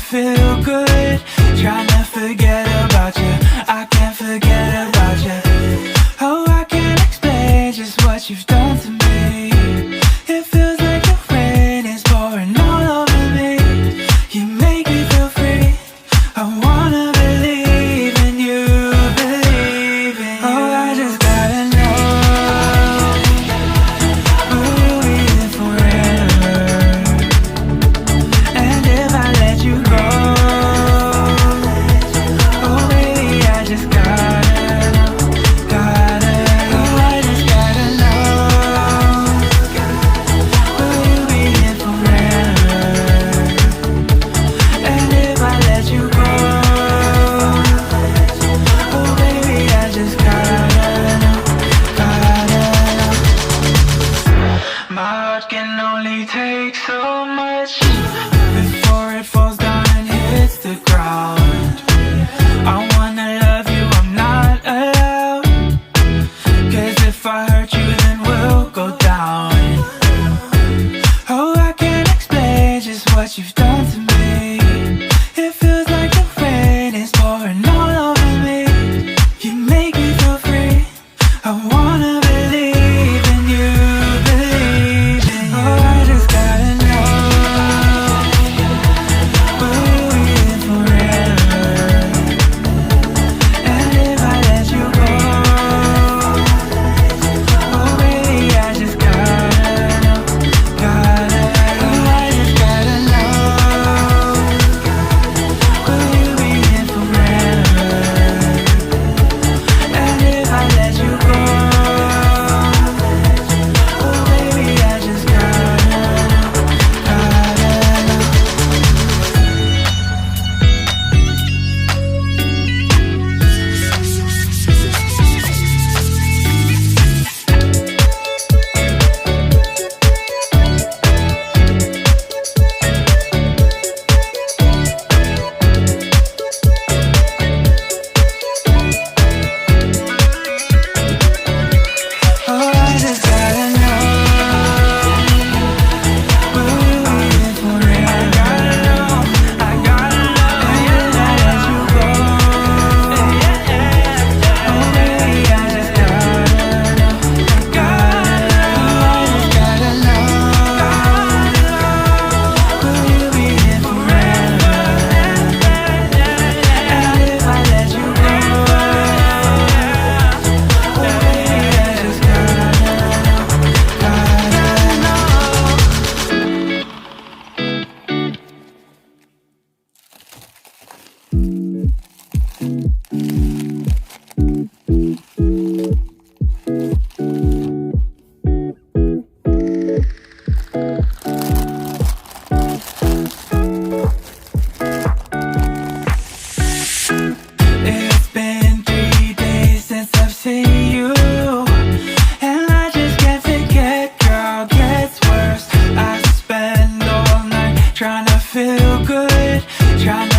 feel good, trying to forget about you. I can't forget about you. Oh, I can't explain just what you've done to me. It feels like the rain is pouring all over me. You make me feel free. I wanna believe in you, believe in you. Oh, I just gotta know, will you be here forever? And if I let you go, oh baby, I just gotta know, oh, I just gotta know, will you be here forever? And if I let you go, oh baby, I just gotta know, My heart can only take so much before it falls down and hits the ground. I wanna love you, I'm not allowed, 'cause if I hurt you then we'll go down. Oh, I can't explain just what you've done to me. It feels like the rain is pouring all over me. You make me feel free. I wanna believe in you, believe in you. Oh, I just gotta know, will you be here forever? And if I let you go, oh baby, I just gotta know, oh, I just gotta know, will you be here forever? And if I let you go, oh baby, I just gotta know, oh, I just gotta know, will you be here forever? I gotta know, and if I let you go, oh baby, I just gotta know, oh, I just gotta know, will you be here forever? And if I let you go, oh baby, I just gotta know, It's been 3 days since I've seen you, and I just can't forget, girl, gets worse. I spend all night trying to feel good, trying